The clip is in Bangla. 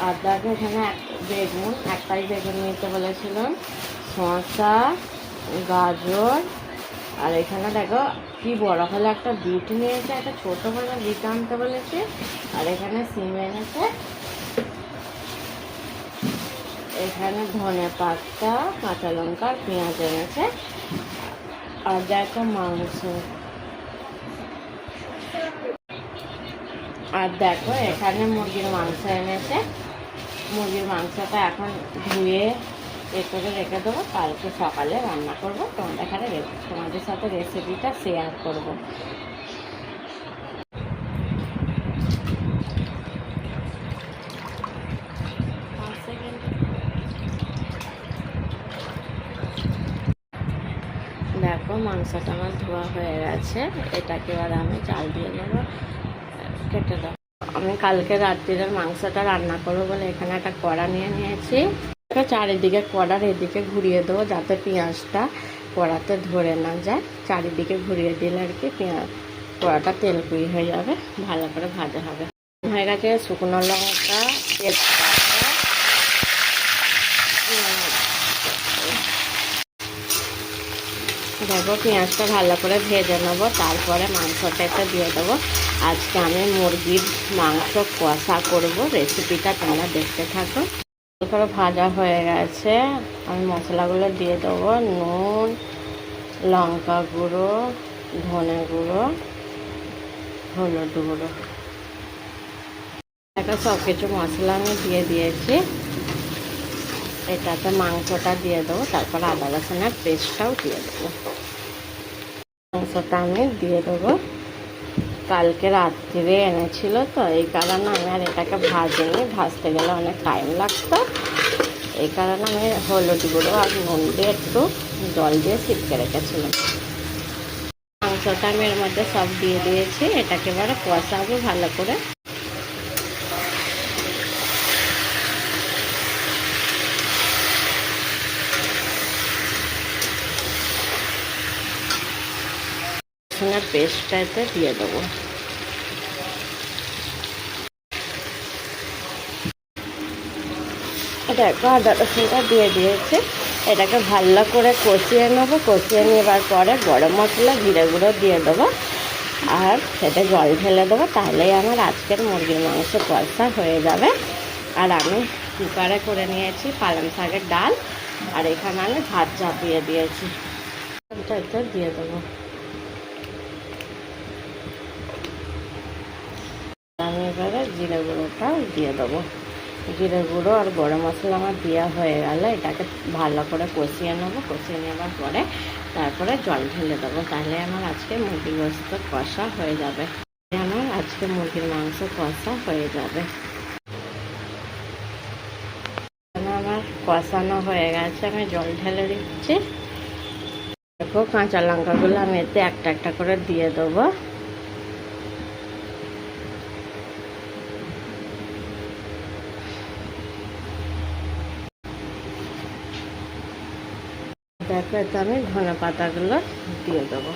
আর দেখো এখানে বেগুন, একটাই বেগুন নিতে বলেছিলাম, শসা, গাজর, আর এখানে দেখো কি বড় হলে একটা বিট নিয়েছে, একটা ছোটো করে বিট আনতে বলেছে, আর এখানে সিম এনেছে, এখানে ধনে পাতা, কাঁচা লঙ্কা, পেঁয়াজ এনেছে, আর দেখো মাংস। আর দেখো এখানে মুরগির মাংস এনেছে, মুরগির মাংসটা এখন ধুয়ে করে রেখে দেবো, কালকে সকালে রান্না করবো, তোমাদের সাথে রেসিপিটা শেয়ার করবো। দেখো মাংসটা আমার ধোয়া হয়ে গেছে, এটাকে এবার আমি চাল দিয়ে নেবো, কেটে দাও। আমি কালকে রাত্রিরের মাংসটা রান্না করবো বলে এখানে একটা কড়া নিয়ে নিয়েছি, চারিদিকে কড়ার এদিকে ঘুরিয়ে দেবো যাতে পেঁয়াজটা কড়াতে ধরে না যায়, চারিদিকে ঘুরিয়ে দিলে আর কি কড়াটা তেলকুই হয়ে যাবে, ভালো করে ভাজা হবে। হয়ে গেছে শুকনো লঙ্কা, তেজপাতা, দেখো পেঁয়াজটা ভালো করে ভেজে নেবো, তারপরে মাংসটা দিয়ে দেবো। আজকে আমি মুরগির মাংস কষা করবো, রেসিপিটা তোমরা দেখতে থাকো। করে ভাজা হয়ে গেছে, আমি মশলাগুলো দিয়ে দেবো, নুন, লঙ্কা গুঁড়ো, ধনে গুঁড়ো, হলুদ গুঁড়ো, একটা সব কিছু মশলা আমি দিয়ে দিয়েছি। এটাতে মাংসটা দিয়ে দেবো, তারপর আদা রসুনের পেস্টটাও দিয়ে দেবো। মাংসটা আমি দিয়ে দেবো, কালকে রাত্রিরে এনেছিল তো এই কারণে আমি আর এটাকে ভাজিনি, ভাজতে গেলে অনেক টাইম লাগতো, এই কারণে আমি হলুদ গুঁড়ো আর নুন দিয়ে একটু জল দিয়ে সিটকে রেখেছিলাম। মাংসটা আমি এর মধ্যে সব দিয়ে দিয়েছি, এটাকে এবারে কষাবো ভালো করে। রসুনের পেস্টটাতে দিয়ে দেবো, দেখো আদা রসুনটা দিয়ে দিয়েছে, এটাকে ভালো করে কষিয়ে নেবো, কষিয়ে নেবার পরে গরম মশলা, জিরে গুঁড়ো দিয়ে দেবো, আর সেটা জল ঢেলে দেবো, তাহলেই আমার আজকের মুরগির মাংস কষা হয়ে যাবে। আর আমি কুকারে করে নিয়েছি পালং শাকের ডাল, আর এখানে আমি ভাত চাপিয়ে দিয়েছি, দিয়ে দেবো। আমি এবারে জিরে গুঁড়োটাও দিয়ে দেবো, জিরে গুঁড়ো আর গরম মশলা আমার দেওয়া হয়ে গেল, এটাকে ভালো করে কষিয়ে নেবো, কষিয়ে নেবার পরে তারপরে জল ঢেলে দেবো, তাহলে আমার আজকে মুরগির গোশত কষা হয়ে যাবে, আমার আজকে মুরগির মাংস কষা হয়ে যাবে। আমার কষানো হয়ে গেছে, আমি জল ঢেলে দিচ্ছি। দেখো কাঁচা লঙ্কাগুলো আমি এতে একটা একটা করে দিয়ে দেবো, দেখো এতে আমি ধনে পাতাগুলো দিয়ে দেবো।